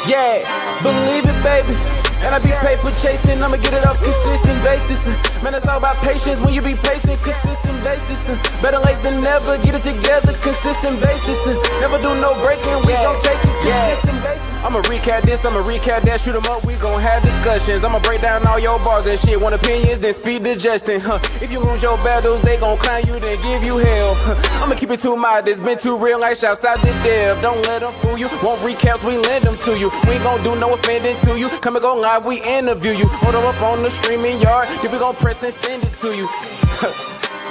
Yeah, believe it, baby. And I be paper chasing, I'ma get it off consistent basis. Man, it's all about patience when you be patient, consistent basis. Better late than never, get it together, consistent basis. Never do no breaking, we gon' take it, consistent basis. I'ma recap this, I'ma recap that, shoot 'em up, we gon' have discussions. I'ma break down all your bars and shit, want opinions, then speed digestion. If you lose your battles, they gon' clown you, then give you hell. I'ma keep it too modest, been too real, like outside the dev. Don't let them fool you, won't recaps, we lend them to you. We gon' do no offending to you, come and go live, we interview you. Hold them up on the streaming yard, then we gon' press and send it to you.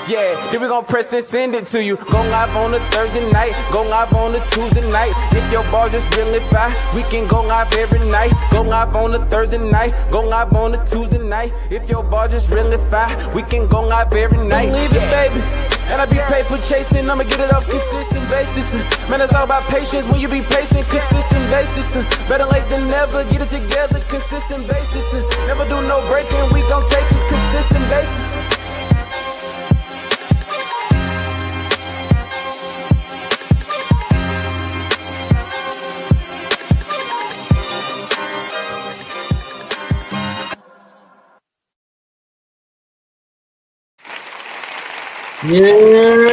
Yeah, then we gon' press and send it to you. Go live on a Thursday night, go live on a Tuesday night. If your bar just really fire, we can go live every night. Go live on a Thursday night, go live on a Tuesday night. If your bar just really fire, we can go live every night. Believe it, baby. And I be paper chasing, I'ma get it off consistent basis. Man, it's all about patience when you be patient, consistent basis. Better late than never, get it together, consistent basis. Never do no breaking, we gon' take it, consistent basis. Yeah,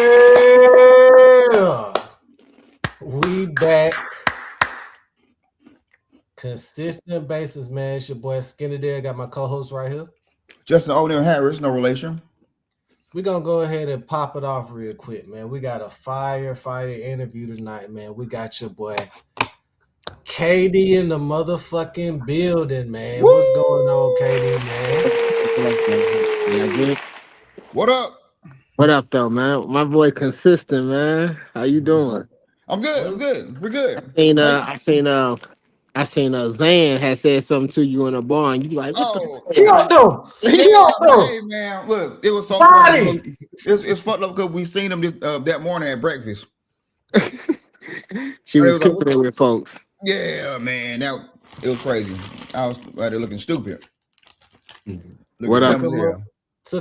we back. Consistent basis, man. It's your boy Skinny there. Got my co-host right here. Justin O'Neal Harris, no relation. We're gonna go ahead and pop it off real quick, man. We got a fire interview tonight, man. We got your boy KD in the motherfucking building, man. Woo! What's going on, KD, man? What up? What up, though, man? My boy Consistent, man. How you doing? I'm good. I'm good. We're good. I seen Zan had said something to you in a bar, and you like, what Hey, man, look, it was so funny. It's fucked up because we seen him that morning at breakfast. She was keeping it with folks. Yeah, man, it was crazy. I was right there looking stupid. What up?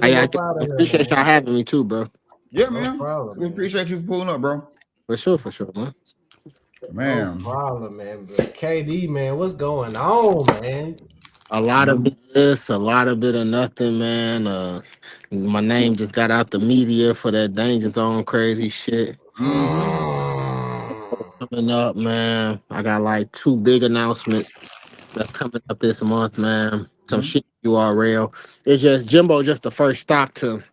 I appreciate y'all having me too, bro. Yeah, man. Problem, we appreciate you for pulling up, bro. For sure, man. No problem, man. But KD, man, what's going on, man? A lot of this, a lot of bit of nothing, man. My name just got out the media for that Danger Zone crazy shit. Coming up, man. I got like 2 big announcements that's coming up this month, man. Some shit URL. It's just Jimbo, just the first stop to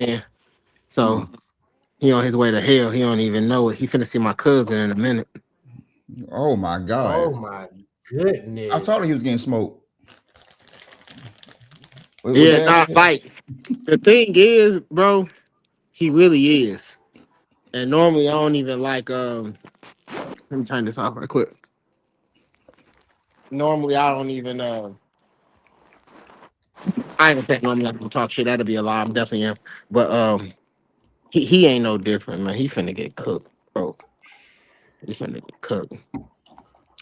man. So he on his way to hell. He don't even know it. He finna see my cousin in a minute. Oh my God. Oh my goodness. I thought he was getting smoked. Yeah, not like the thing is, bro, he really is. And normally I don't even like let me turn this off right quick. Normally I don't even I ain't think normally I'm gonna talk shit. That'll be a lie. I'm definitely am. But he ain't no different, man. He finna get cooked, bro. He finna get cooked.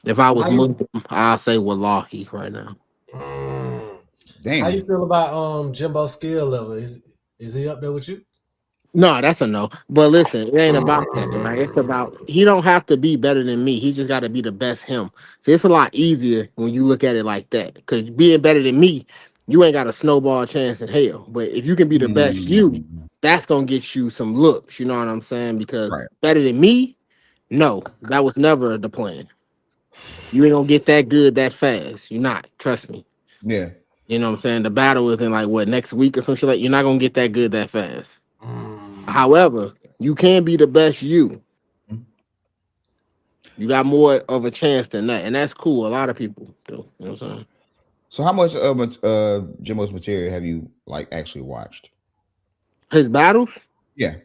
If I was Muslim, I'll say wallahi right now. Damn. How you feel about Jimbo's skill level? Is he up there with you? No, that's a no. But listen, it ain't about that, right? It's about he don't have to be better than me. He just got to be the best him. So it's a lot easier when you look at it like that. Because being better than me, you ain't got a snowball chance in hell. But if you can be the best you, that's gonna get you some looks. You know what I'm saying? Because better than me, no, that was never the plan. You ain't gonna get that good that fast. You're not. Trust me. Yeah. You know what I'm saying? The battle is in like what, next week or some shit like. You're not gonna get that good that fast. However, you can be the best you. You got more of a chance than that, and that's cool. A lot of people do. You know what I'm saying? So, how much of Jimbo's material have you like actually watched? His battles? Yeah.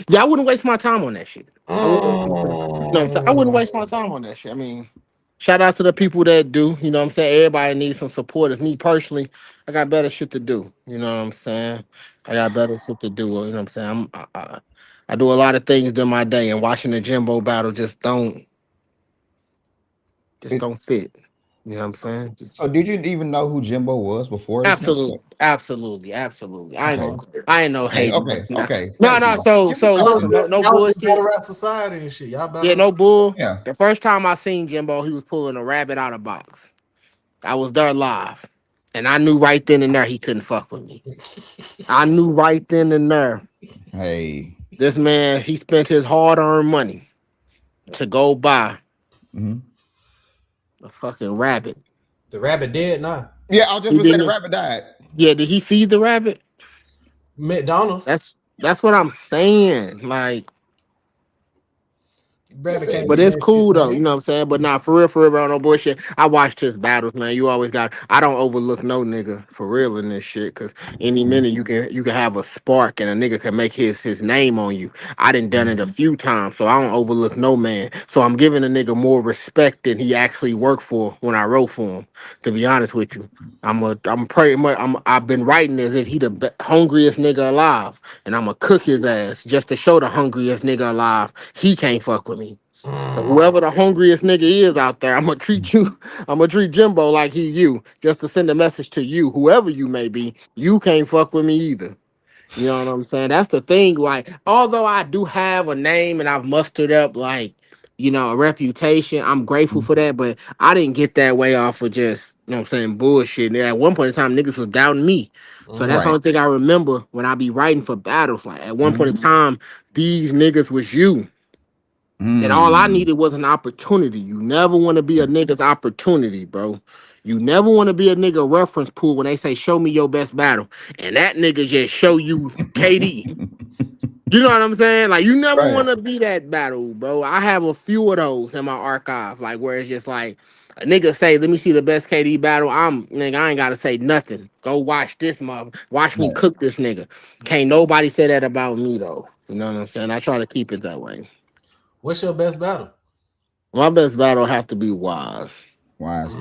Yeah, I wouldn't waste my time on that shit. I wouldn't waste my time on that shit. I mean, shout out to the people that do. You know what I'm saying? Everybody needs some support. As me personally, I got better shit to do. You know what I'm saying? I got better shit to do. You know what I'm saying? I do a lot of things during my day, and watching the Jimbo battle just don't fit. You know what I'm saying? So did you even know who Jimbo was before this match? Absolutely. Okay. I ain't no Okay. hating. Okay. Okay. No, Thank no. you. So I was listen, trying to. no Y'all was in bullshit. battle rap society and shit. Y'all Yeah, battle no bull. Yeah. The first time I seen Jimbo, he was pulling a rabbit out of box. I was there live, and I knew right then and there he couldn't fuck with me. I knew right then and there. Hey. This man, he spent his hard-earned money to go buy Mhm. a fucking rabbit. The rabbit dead now. Yeah, I was just He gonna say the didn't. rabbit died. Yeah, did he feed the rabbit? McDonald's. That's what I'm saying. Like, Rabbit can't but eat it's that shit, cool though, you man. know what I'm saying? But nah, for real, bro, no bullshit. I watched his battles, man. You always got I don't overlook no nigga for real in this shit. Cause any minute you can have a spark and a nigga can make his name on you. I done it a few times, so I don't overlook no man. So I'm giving a nigga more respect than he actually worked for when I wrote for him, to be honest with you. I'm pretty much I've been writing as if he the hungriest nigga alive, and I'm gonna cook his ass just to show the hungriest nigga alive he can't fuck with me. So whoever the hungriest nigga is out there, I'm gonna treat you. I'm gonna treat Jimbo like he you, just to send a message to you, whoever you may be. You can't fuck with me either. You know what I'm saying? That's the thing. Like, although I do have a name and I've mustered up like, a reputation, I'm grateful for that. But I didn't get that way off of just, what I'm saying, bullshit. And at one point in time, niggas was doubting me. So that's the Right. only thing I remember when I be writing for battles. Like at one point in Mhm. time, these niggas was you. And all I Mm. needed was an opportunity. You never want to be a nigga's opportunity, bro. You never want to be a nigga reference pool when they say, show me your best battle. And that nigga just show you KD. You know what I'm saying? Like, you never Right. want to be that battle, bro. I have a few of those in my archive, like, where it's just like, a nigga say, let me see the best KD battle. Nigga, I ain't got to say nothing. Go watch this mother. Watch me Right. cook this nigga. Can't nobody say that about me, though. You know what I'm saying? I try to keep it that way. What's your best battle? My best battle has to be Wise. Wise.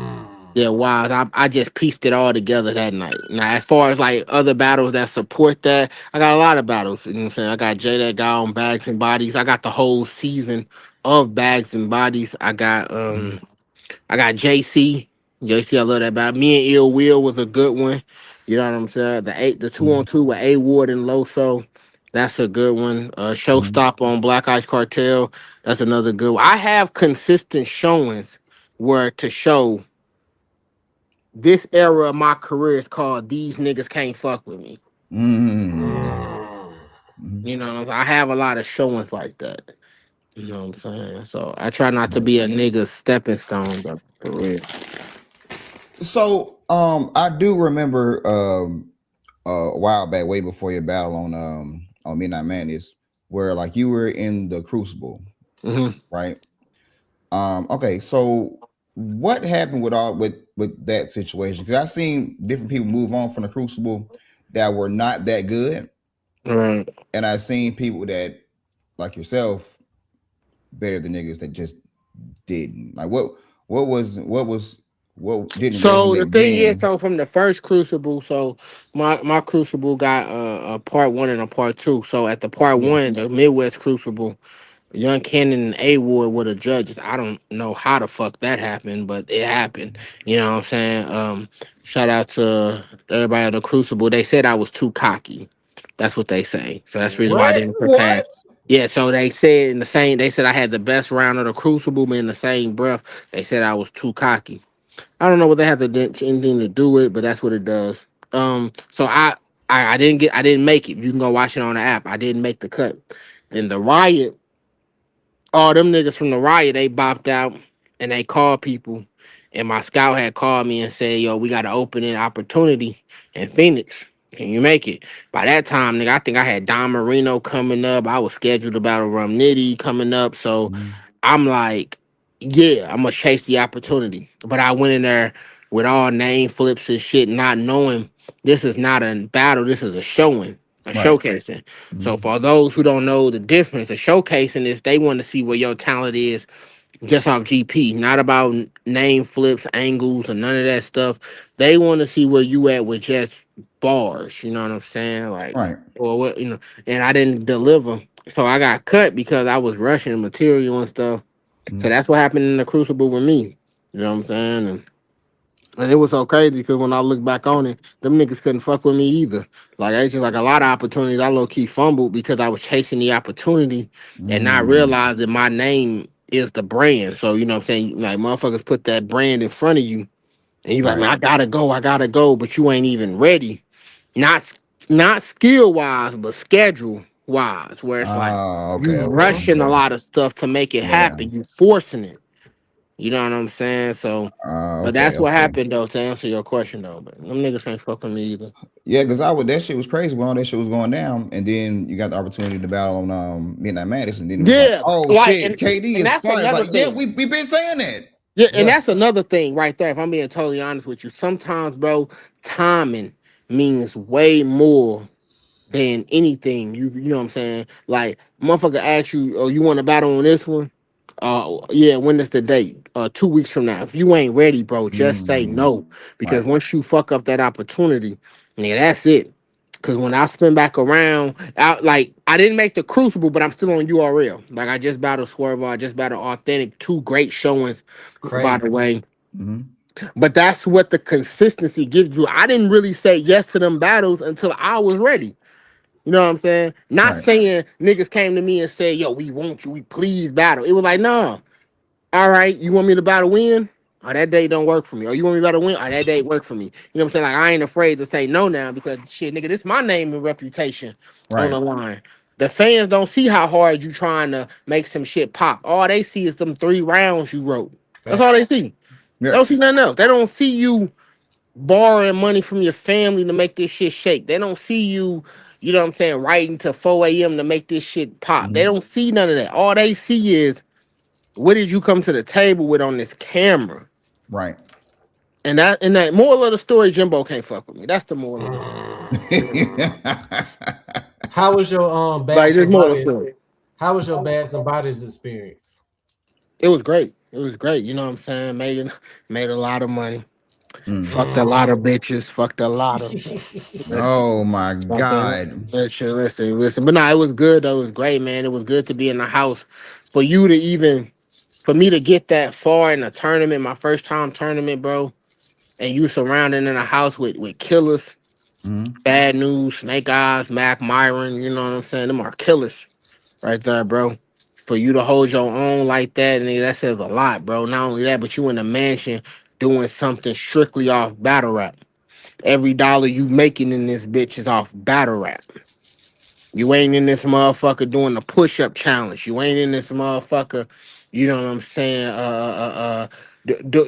Yeah, Wise. I just pieced it all together that night. Now, as far as like other battles that support that, I got a lot of battles. You know what I'm saying? I got Jay that guy on Bags and Bodies. I got the whole season of Bags and Bodies. I got JC. JC, I love that battle. Me and Ill Will was a good one. You know what I'm saying? The 2-on-2 with A Ward and Loso. That's a good one. Mhm. Showstopper on Black Ice Cartel. That's another good one. I have consistent showings where to show this era of my career is called These Niggas Can't Fuck With Me. Mm. Mhm. You know, I have a lot of showings like that. You know what I'm saying? So I try not to be a nigga's stepping stone, but for real. So, I do remember a while back, way before your battle on Midnight Madness, where like you were in the Crucible, Hmm. right? Okay, so what happened with that situation? Because I've seen different people move on from the Crucible that were not that good, Right. and I've seen people that like yourself better than niggas that just didn't. Like what didn't So the resonate thing is, then? so from the first Crucible, so my Crucible got a part one and a part two. So at the part Yeah. one, the Midwest Crucible, Young Cannon and A Ward were the judges. I don't know how the fuck that happened, but it happened. You know what I'm saying? Shout out to everybody on the Crucible. They said I was too cocky. That's what they say. So that's the reason why I What? didn't What? surpass. Yeah, so they said in the same, they said I had the best round of the Crucible, but in the same breath, they said I was too cocky. I don't know what they have to anything to do with, but that's what it does. So I didn't make it. You can go watch it on the app. I didn't make the cut. Then the riot, all them niggas from the riot, they bopped out and they called people. And my scout had called me and said, yo, we got an opening opportunity in Phoenix. Can you make it? By that time, nigga, I think I had Don Marino coming up. I was scheduled about a Rum Nitty coming up. So Mhm. I'm like, yeah, I'm gonna chase the opportunity. But I went in there with all name flips and shit, not knowing this is not a battle, this is a showing, a Right. showcasing. So Mhm. for those who don't know the difference, a showcasing is they want to see where your talent is just off GP, not about name flips, angles, or none of that stuff. They want to see where you at with just bars. You know what I'm saying? Like, Right. or what And I didn't deliver, so I got cut because I was rushing material and stuff. So Mhm. that's what happened in the Crucible with me. You know what I'm saying? And it was so crazy because when I look back on it, them niggas couldn't fuck with me either. Like I just like a lot of opportunities I low key fumbled because I was chasing the opportunity and not Mm, realizing my name is the brand. So you know what I'm saying? Like motherfuckers put that brand in front of you and you like, right. man, I gotta go, but you ain't even ready. Not not skill wise, but schedule wise, where it's like Okay, you okay, rushing a okay. lot of stuff to make it Yeah. happen, you forcing it. You know what I'm saying? So, but Okay, that's what okay. happened though. To answer your question though, but them niggas can't fuck with me either. Yeah, because I would that shit was crazy when all that shit was going down, and then you got the opportunity to battle on Midnight Madness, and then it was like, Yeah, oh like shit, KD and is that's fire. It's another like, yeah, thing. we been saying that. Yeah, and Yeah. that's another thing right there. If I'm being totally honest with you, sometimes, bro, timing means way more than anything. You know what I'm saying? Like, motherfucker asks you, oh, you want to battle on this one? Yeah, when is the date? 2 weeks from now. If you ain't ready, bro, just say Mm, no. Because right. once you fuck up that opportunity, nigga, that's it. Cause when I spin back around, out like I didn't make the Crucible, but I'm still on URL. Like I just battled Swerve, I just battled Authentic, two great showings, by the Crazy. way. Mm-hmm. But that's what the consistency gives you. I didn't really say yes to them battles until I was ready. You know what I'm saying? Not Right. saying niggas came to me and said, yo, we want you, we please battle. It was like, no. All right, you want me to battle win? Oh, that day don't work for me. Or you want me to battle win? Oh, that day work for me. You know what I'm saying? Like I ain't afraid to say no now because shit, nigga, this my name and reputation on Right. the line. The fans don't see how hard you trying to make some shit pop. All they see is them 3 rounds you wrote. That's all they Facts. see. They Yeah. don't see nothing else. They don't see you borrowing money from your family to make this shit shake. They don't see you, you know what I'm saying, writing to 4 a.m. to make this shit pop. They Mhm. don't see none of that. All they see is what did you come to the table with on this camera? Right. And that moral of the story, Jimbo can't fuck with me. That's the moral of the story. How was your Like Bads this and moral of the Bodies? story. How was your Bads and Bodies experience? It was great. It was great. You know what I'm saying? Made a lot of money. Mm. Fucked a lot of bitches. Fucked a lot of Oh my fucked a lot God. of bitches. Listen. But no, it was good though. It was great, man. It was good to be in the house. For you to even for me to get that far in a tournament, my first time tournament, bro, and you surrounded in a house with killers. Mhm. Bad News, Snake Eyes, Mac Myron, you know what I'm saying? Them are killers right there, bro. For you to hold your own like that, and that says a lot, bro. Not only that, but you in a mansion doing something strictly off battle rap. Every dollar you making in this bitch is off battle rap. You ain't in this motherfucker doing the push-up challenge. You ain't in this motherfucker, you know what I'm saying,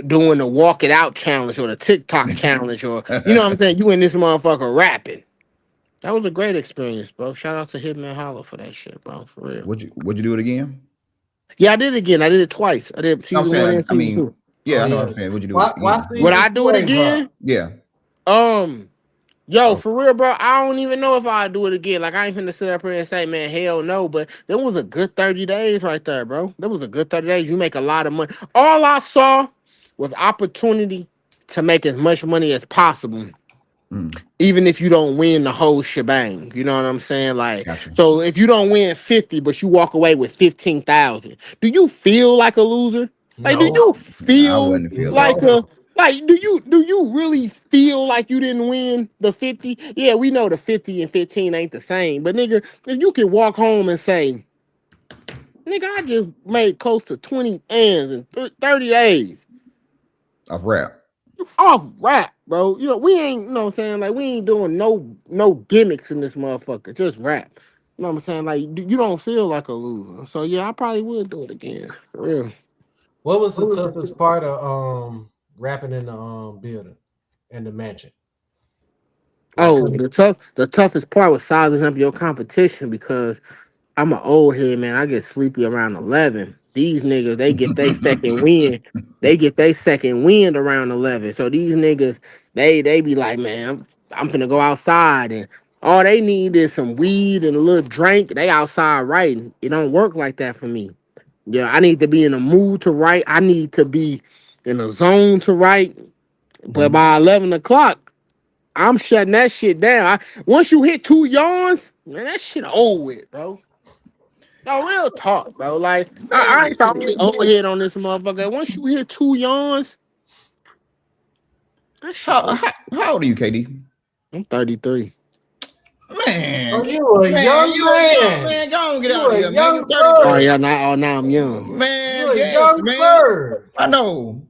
doing the walk it out challenge or the TikTok challenge, or you know what I'm saying, you in this motherfucker rapping. That was a great experience, bro. Shout out to Hitman Hollow for that shit, bro. For real. Would you do it again? Yeah, I did it again. I did it twice. I did I'm season one and saying, I season mean, two. yeah, Oh I know what yeah. I'm saying. Would you do it Why again? Would season I do two it ain't dropped? again? Yeah. Um, yo, Oh, for real, bro. I don't even know if I do it again. Like I ain't finna sit up here and say, man, hell no. But there was a good 30 days right there, bro. There was a good 30 days. You make a lot of money. All I saw was opportunity to make as much money as possible, mm, even if you don't win the whole shebang. You know what I'm saying? Like, gotcha. so if you don't win 50, but you walk away with 15,000, do you feel like a loser? Like, do No. you I feel wouldn't feel like like No. that. a like do you really feel like you didn't win the 50? Yeah, we know the 50 and 15 ain't the same, but nigga, if you can walk home and say, nigga, I just made close to 20 ends in 30 days Of rap. off rap, bro. You know, we ain't, you know what I'm saying? Like, we ain't doing no gimmicks in this motherfucker. Just rap. You know what I'm saying? Like, you don't feel like a loser. So yeah, I probably would do it again. For real. What was the toughest part of rapping in the building in the mansion? Like Oh, coming. the toughest part was sizing up your competition because I'm an old head, man. I get sleepy around 11. These niggas, they get their second wind. They get their second wind around 11. So these niggas, they be like, man, I'm finna go outside, and all they need is some weed and a little drink. They outside writing. It don't work like that for me. Yeah, I need to be in a mood to write. I need to be in a zone to write. But Mhm. by 11 o'clock, I'm shutting that shit down. Once you hit 2 yawns, man, that shit over with, bro. No, real talk, bro. Like, I ain't talking really overhead on this motherfucker. Once you hit 2 yawns, That shit How, old. how, how old are you, KD? I'm 33. Man, Oh, you a man, young you a young man. man. Go on, get You out of a here, man. young You Oh 33. sir. yeah, now I'm young. You Man, a yes, young man. sir. I know.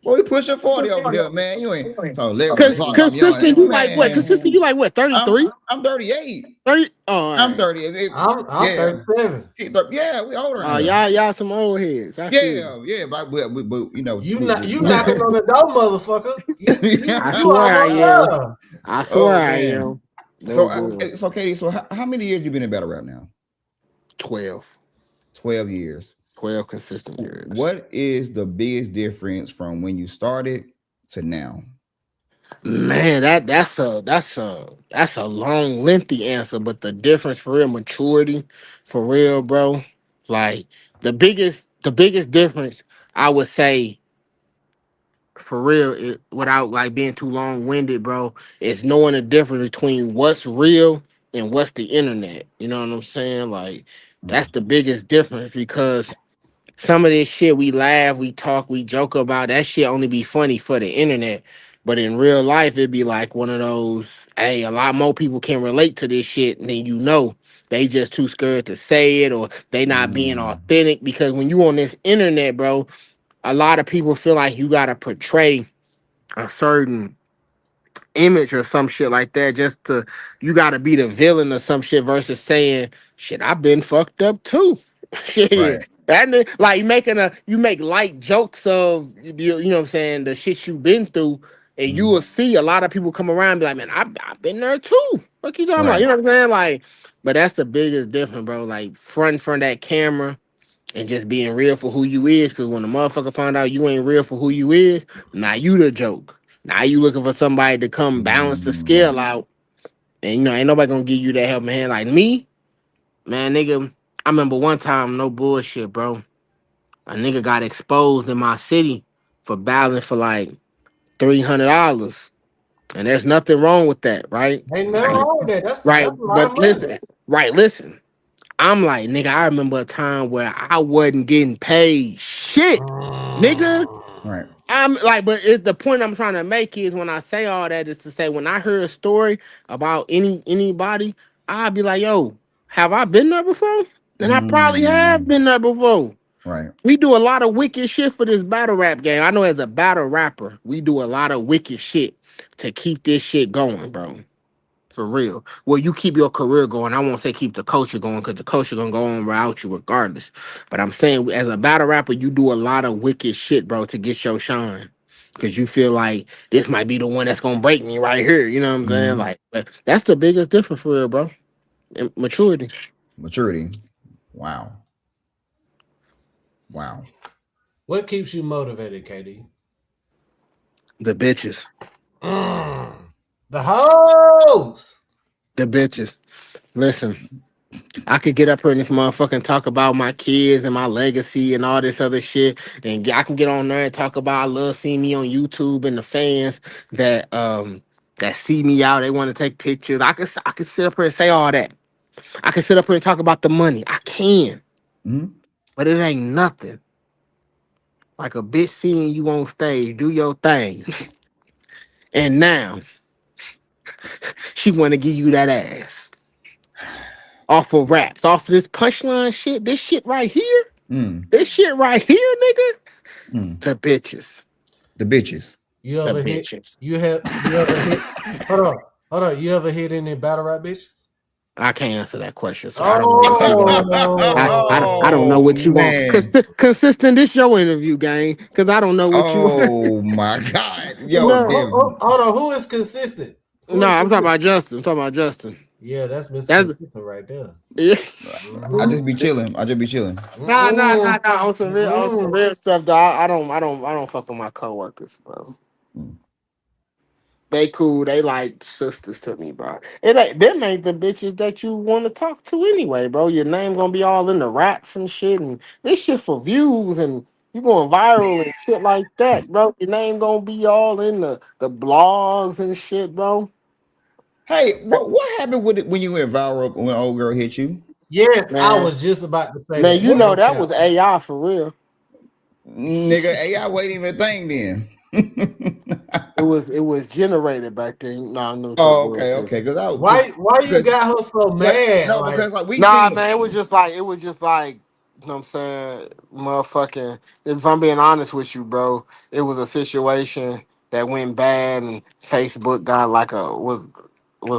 Boy, we pushing 40 over here, man. You ain't so let talk I'm Consistent, young. you like what? Man, Consistent, you like what? I'm 33? I'm 38. 30? Oh, all I'm right. 30. I'm Yeah. 37. Yeah, we older in Oh, here. y'all some old heads. I feel. Yeah, but you know, You we, not we, you we knocking on the door, motherfucker. I You swear I almost am. there. I swear oh I man. am. No boy. So Katie, so how many years you been in battle rap now? 12. 12 years. 12 consistent years. What is the biggest difference from when you started to now? Man, that's a long, lengthy answer, but the difference for real, maturity, for real, bro. Like the biggest difference I would say for real, without like being too long winded, bro, is knowing the difference between what's real and what's the internet. You know what I'm saying? Like that's the biggest difference because some of this shit we laugh, we talk, we joke about, that shit only be funny for the internet. But in real life, it'd be like one of those, hey, a lot more people can relate to this shit than you know. They just too scared to say it or they not being Mm, authentic. Because when you on this internet, bro, a lot of people feel like you gotta portray a certain image or some shit like that just to you gotta be the villain or some shit versus saying shit I've been fucked up too. right. Shit. And then, like you make light jokes of you know what I'm saying, the shit you've been through, and you Mm, will see a lot of people come around and be like, man, I've been there too. What you talking about? right. You know what I'm saying? Like, but that's the biggest difference, bro. Like front that camera and just being real for who you is. Cause when the motherfucker find out you ain't real for who you is, now you the joke. Now you looking for somebody to come balance the Mm, scale out. And you know, ain't nobody gonna give you that helping hand like me. Man, nigga, I remember one time, no bullshit, bro. A nigga got exposed in my city for battling for like $300. And there's nothing wrong with that, right? Ain't nothing Right. wrong with that. Right. That's a lot of But money. listen, right, listen. I'm like, nigga, I remember a time where I wasn't getting paid shit, nigga. right. I'm like, but the point I'm trying to make is when I say all that is to say when I hear a story about anybody, I'll be like, yo, have I been there before? And I probably have Mm, been there before. right. We do a lot of wicked shit for this battle rap game. I know as a battle rapper, we do a lot of wicked shit to keep this shit going, bro. For real. Well, you keep your career going. I won't say keep the culture going because the culture gonna go on without you regardless. But I'm saying as a battle rapper, you do a lot of wicked shit, bro, to get your shine. Cause you feel like this might be the one that's gonna break me right here. You know what I'm saying? Mhm. Like, but that's the biggest difference for real, bro. Maturity. Maturity. Wow. Wow. What keeps you motivated, KD? The bitches. Mm. The hoes. The bitches. Listen. I could get up here in this motherfucker and talk about my kids and my legacy and all this other shit. And I can get on there and talk about I love seeing me on YouTube and the fans that see me out. They want to take pictures. I could sit up here and say all that. I can sit up here and talk about the money. I can, Mhm. but it ain't nothing like a bitch seeing you on stage do your thing, and now she want to give you that ass off of raps, off of this punchline shit. This shit right here. Mm, This shit right here, nigga. mm. The bitches. The bitches. You The ever hit? bitches. You ever hit? Hold on. You ever hit any battle rap bitches? I can't answer that question, so I don't know what you want. I don't know Oh, Oh what you want. man. Consistent, this your interview, gang. Because I don't know what you want. Oh my God. Yo, who, No, hold on. Who is consistent? Who no, is I'm talking consistent? about Justin. I'm talking about Justin. Yeah, that's Mr. That's Consistent right there. yeah. I Mm-hmm. just be chilling. I just be chilling. Nah. On some Mm-mm. real stuff, though. I don't fuck with my coworkers, bro. Mm. They cool. They like sisters to me, bro. It ain't them ain't the bitches that you want to talk to anyway, bro. Your name gonna be all in the raps and shit, and this shit for views, and you going viral and shit like that, bro. Your name gonna be all in the blogs and shit, bro. Hey, what happened with it when you went viral when old girl hit you? Yes, I Man, was just about to say man, that. you know No that cap. was AI for real. Nigga, AI wasn't even a thing then. it was generated back then. No, let me quit Oh, okay, bullshit. okay. Because I Why you because got her so but mad? no, Like, because like we Nah, seen man, it was just like, you know what I'm saying, motherfucking. If I'm being honest with you, bro, it was a situation that went bad, and Facebook got like was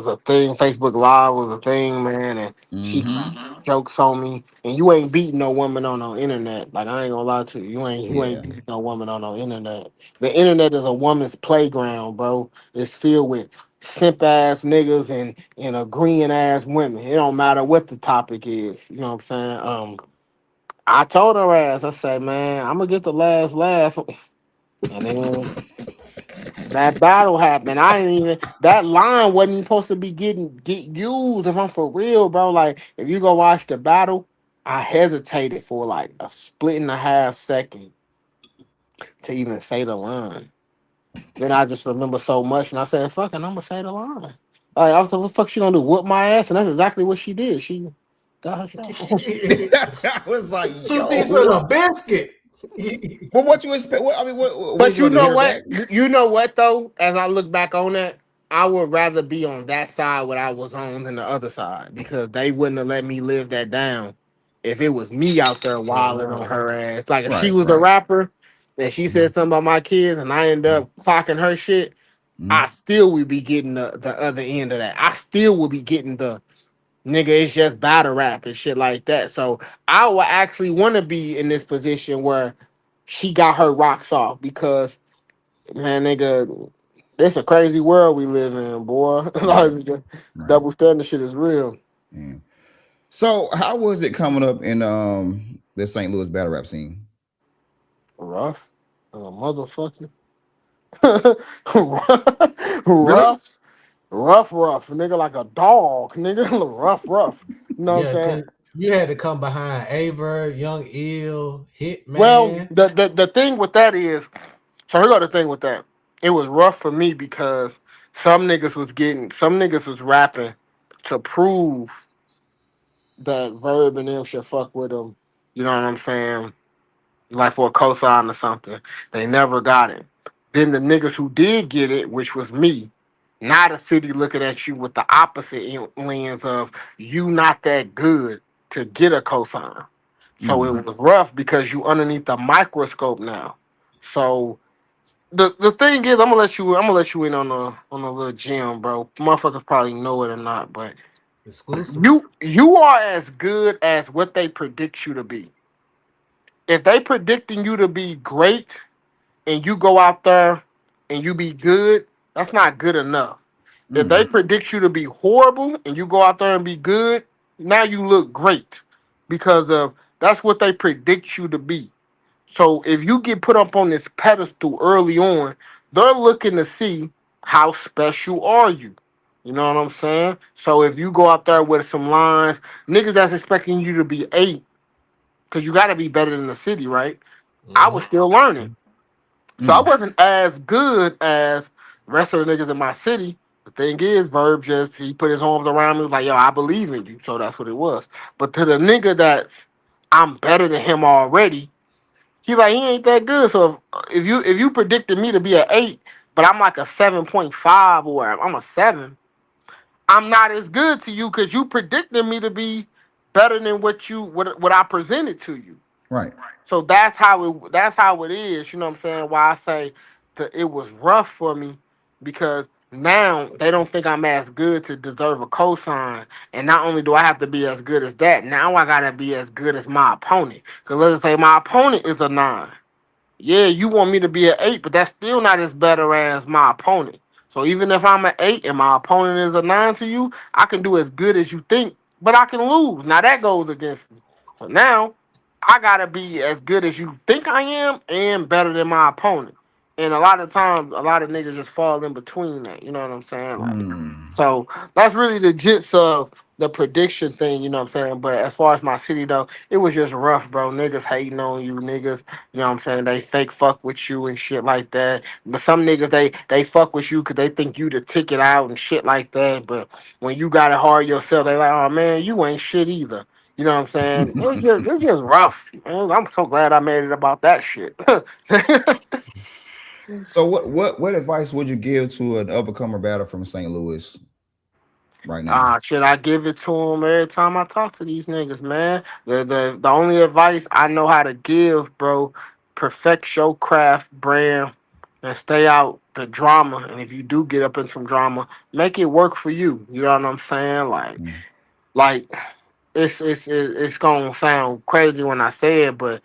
a thing. Facebook Live was a thing, man, and she mm-hmm. jokes on me, and you ain't beating no woman on no internet. Like I ain't gonna lie to you, you ain't Yeah. beating no woman on no internet. The internet is a woman's playground, bro. It's filled with simp ass niggas and agreeing ass women. It don't matter what the topic is. You know what I'm saying? I told her ass, I said, man, I'm gonna get the last laugh, and then that battle happened. I didn't even that line wasn't even supposed to be get used. If I'm for real, bro, like if you go watch the battle, I hesitated for like a split and a half second to even say the line. Then I just remember so much, and I said, "Fucking, I'm gonna say the line." Like I was like, "What the fuck she gonna do? Whoop my ass?" And that's exactly what she did. She got her shot. I was like, two piece of yo. the biscuit. Well, what you expect? What, I mean, what was But you you going to know hear what? back? You know what though? As I look back on that, I would rather be on that side what I was on than the other side because they wouldn't have let me live that down if it was me out there Oh wilding on wow. her ass. Like if she Right, was a right. rapper and she said something about my kids and I end up clocking her shit, I Mhm. still would be getting the other end of that. I still would be getting the nigga, it's just battle rap and shit like that. So I would actually want to be in this position where she got her rocks off because man, nigga, it's a crazy world we live in, boy. Right, Like the right. double standard shit is real. Yeah. So, how was it coming up in the St. Louis battle rap scene? Rough, motherfucker. Really? rough, rough, nigga, like a dog, nigga, rough. You know what I'm Yeah, saying? cause you had to come behind Aver, Young Ill, Well, Hitman. the thing with that is, so here go the thing with that. It was rough for me because some niggas was rapping to prove that Verb and them should fuck with them. You know what I'm saying? Like for a cosign or something. They never got it. Then the niggas who did get it, which was me, not a city looking at you with the opposite lens of you not that good to get a cosign. So Mm, it was rough because you underneath the microscope now. So the thing is, I'm gonna let you in on a little gem, bro. Motherfuckers probably know it or not, but Exclusive. you are as good as what they predict you to be. If they predicting you to be great and you go out there and you be good, that's not good enough. If they mm, predict you to be horrible and you go out there and be good, now you look great because of that's what they predict you to be. So if you get put up on this pedestal early on, they're looking to see how special are you. You know what I'm saying? So if you go out there with some lines, niggas that's expecting you to be 8, because you got to be better than the city, right? I Hmm. was still learning. So I mm, wasn't as good as the rest of the niggas in my city. The thing is, Verb just, he put his arms around me, was like, yo, I believe in you. So that's what it was. But to the nigga that's, I'm better than him already, he like, he ain't that good. So if you predicted me to be an 8, but I'm like a 7.5 or I'm a 7, I'm not as good to you because you predicted me to be better than what I presented to you. right. So that's how it is. You know what I'm saying? Why I say it was rough for me because now they don't think I'm as good to deserve a cosign. And not only do I have to be as good as that, now I gotta be as good as my opponent. Cause let's say my opponent is a 9. Yeah, you want me to be an 8, but that's still not as better as my opponent. So even if I'm an 8 and my opponent is a 9 to you, I can do as good as you think, but I can lose. Now that goes against me. So now I gotta be as good as you think I am and better than my opponent. And a lot of times, a lot of niggas just fall in between that. You know what I'm saying? Like, Mm, so that's really the gist of the prediction thing. You know what I'm saying? But as far as my city though, it was just rough, bro. Niggas hating on you, niggas. You know what I'm saying? They fake fuck with you and shit like that. But some niggas they fuck with you because they think you the ticket out and shit like that. But when you got it hard yourself, they like, oh man, you ain't shit either. You know what I'm saying? It's just rough. Man, I'm so glad I made it about that shit. So what advice would you give to an up and comer batter from St. Louis right now? Should I give it to them every time I talk to these niggas, man? The only advice I know how to give, bro, perfect your craft brand and stay out the drama. And if you do get up in some drama, make it work for you. You know what I'm saying? Mm. Like it's gonna sound crazy when I say it, but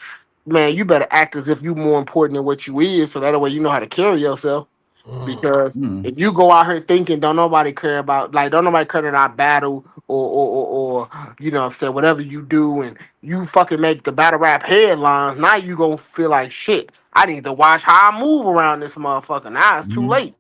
man, you better act as if you more important than what you is, so that way you know how to carry yourself. Mm. Because Mm. if you go out here thinking don't nobody care about, like, don't nobody care that I battle or you know what I'm saying, whatever you do, and you fucking make the battle rap headlines, now you gonna feel like shit. I need to watch how I move around this motherfucker. Now it's too Mhm. late.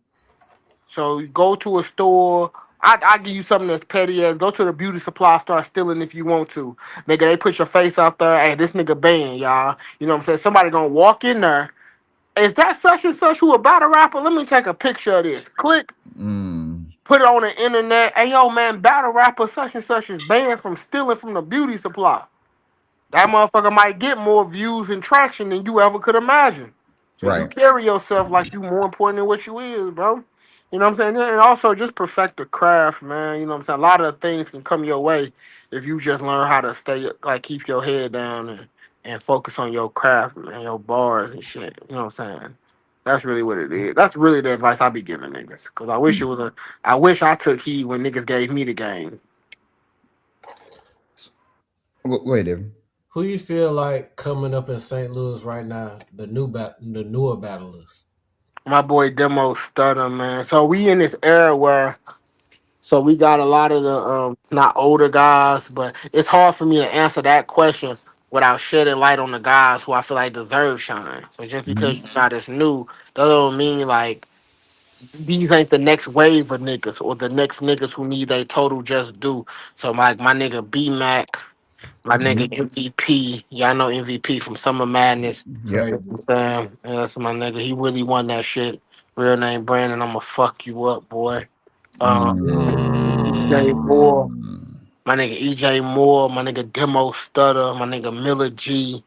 So you go to a store. I give you something that's petty as go to the beauty supply, start stealing if you want to. Nigga, they put your face out there. Hey, this nigga banned, y'all. You know what I'm saying? Somebody gonna walk in there. Is that such and such who a battle rapper? Let me take a picture of this. Click, Mm. put it on the internet. Hey, yo, man, battle rapper such and such is banned from stealing from the beauty supply. That motherfucker might get more views and traction than you ever could imagine. So you Right. carry yourself like you more important than what you is, bro. You know what I'm saying? And also just perfect the craft, man. You know what I'm saying? A lot of things can come your way if you just learn how to stay, like, keep your head down and focus on your craft and your bars and shit. You know what I'm saying? That's really what it is. That's really the advice I be giving niggas. Cause I wish I took heed when niggas gave me the game. Go ahead, David. Who you feel like coming up in St. Louis right now? The newer battlers. My boy Demo Stutter, man. So we in this era where so we got a lot of the not older guys, but it's hard for me to answer that question without shedding light on the guys who I feel like deserve shine. So just because Mhm. you're not as new, that don't mean like these ain't the next wave of niggas or the next niggas who need a total just due. So like my nigga B Mac, my nigga Mhm. MVP, y'all know MVP from Summer Madness. Yep. You know Crazy. what I'm saying? Yeah, that's my nigga. He really won that shit. Real name Brandon, I'ma fuck you up, boy. EJ Moore, Mm. my nigga EJ Moore, my nigga Demo Stutter, my nigga Miller G,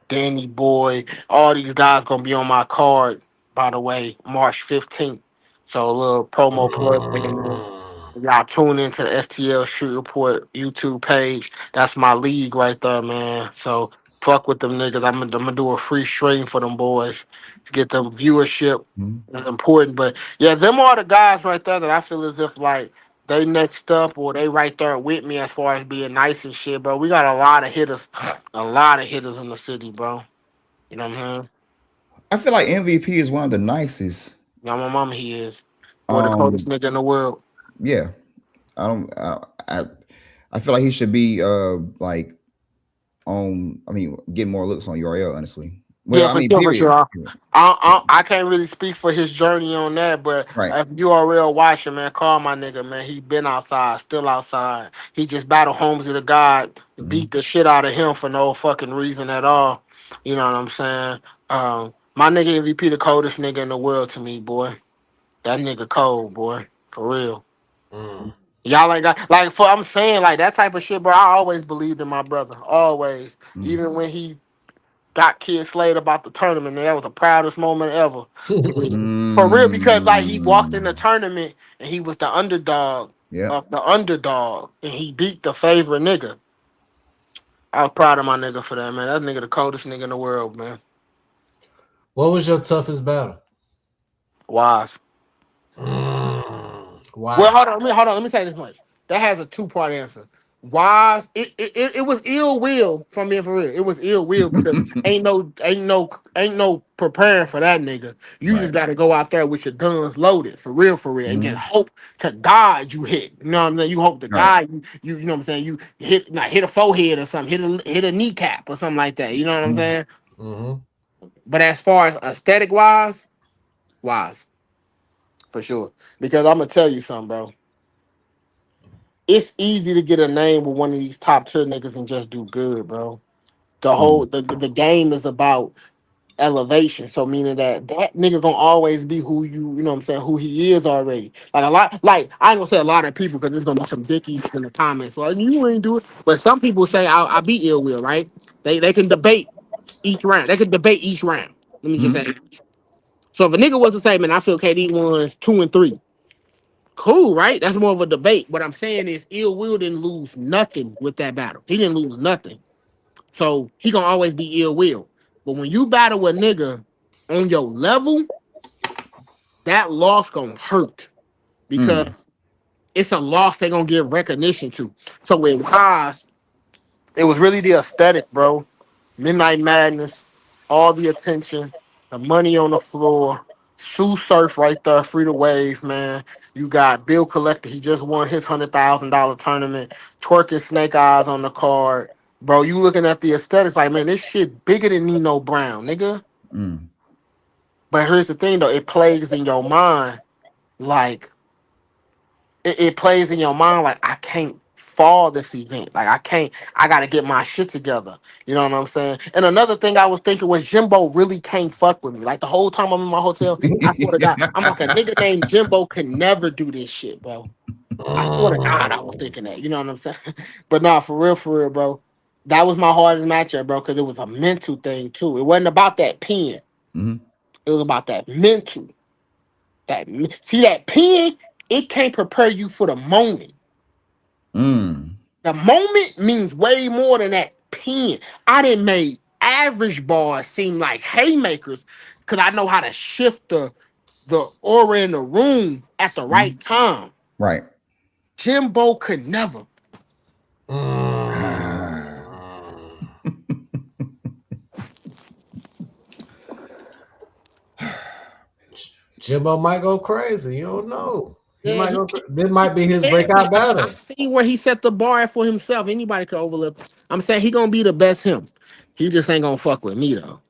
Danny Boy. All these guys gonna be on my card, by the way, March 15th. So a little promo plug for them. Mm. Y'all tune into the STL Street Report YouTube page. That's my league right there, man. So fuck with them niggas. I'm gonna do a free stream for them boys to get them viewership. Mhm. It's important, but yeah, them are the guys right there that I feel as if like they next up or they right there with me as far as being nice and shit, bro. We got a lot of hitters in the city, bro. You know what I'm saying? I feel like MVP is one of the nicest. You know, my mama he is. Boy, the coldest Um. nigga in the world. Yeah. I don't. I feel like he should be like on. I mean, getting more looks on URL. Honestly. Well, Yeah, I for mean, sure, for period. sure. I can't really speak for his journey on that, but Right. if you are real watching, man, call my nigga, man. He been outside, still outside. He just battled Holmes of the God, beat Mhm. the shit out of him for no fucking reason at all. You know what I'm saying? My nigga MVP the coldest nigga in the world to me, boy. That nigga cold, boy. For real. Mm. Y'all ain't got like for I'm saying like that type of shit, bro. I always believed in my brother. Always. Mm. Even when he got Kid Slade about the tournament, and that was the proudest moment ever. For real, because like he walked in the Mm. tournament and he was the underdog Yep. of the underdog, and he beat the favorite nigga. I was proud of my nigga for that, man. That nigga the coldest nigga in the world, man. What was your toughest battle? Wise. Well, Why? hold on. Let me say this much. That has a two-part answer. Wise, it was ill will from me for real. It was ill will because ain't no preparing for that nigga. You Right. just gotta go out there with your guns loaded for real, and just Mhm. hope to God you hit. You know what I'm saying? You hope to Right. God you know what I'm saying? You hit a forehead or something, hit a kneecap or something like that. You know what I'm Mhm. saying? Mm-hmm. But as far as aesthetic wise, for sure. Because I'm gonna tell you something, bro. It's easy to get a name with one of these top tier niggas and just do good, bro. The whole Mm. the game is about elevation. So meaning that nigga gonna always be who you know what I'm saying, who he is already. Like a lot, like I ain't gonna say a lot of people because there's gonna be some dickies in the comments. Like you ain't do it. But some people say I beat ill will, right? They can debate each round. They can debate each round. Let me just say Mhm. that. So if a nigga was to say, man, I feel KD won 2 and 3, cool, right? That's more of a debate. What I'm saying is, Ill Will didn't lose nothing with that battle. He didn't lose nothing. So he gonna always be Ill Will. But when you battle a nigga on your level, that loss gonna hurt because it's a loss they gonna give recognition to. So with Haas, it was really the aesthetic, bro. Midnight Madness, all the attention, the money on the floor, Sue Surf right there, free to wave, man. You got Bill Collector, he just won his $100,000 tournament, twerking Snake Eyes on the card. Bro, you looking at the aesthetics like, man, this shit bigger than Nino Brown, nigga. But here's the thing, though. It plays in your mind like, it plays in your mind like, I can't fall this event. Like, I got to get my shit together. You know what I'm saying? And another thing I was thinking was Jimbo really can't fuck with me. Like, the whole time I'm in my hotel, I swear to God, I'm like, a nigga named Jimbo can never do this shit, bro. I swear to God, I was thinking that. You know what I'm saying? But nah, for real, bro. That was my hardest matchup, bro, because it was a mental thing, too. It wasn't about that pen. It was about that mental. See, that pen, it can't prepare you for the moment. The moment means way more than that pen. I didn't make average bars seem like haymakers because I know how to shift the aura in the room at the right time. Right. Jimbo could never. Jimbo might go crazy. You don't know. This might be his breakout battle. I've seen where he set the bar for himself. Anybody could overlook. I'm saying he gonna be the best him. He just ain't gonna fuck with me though.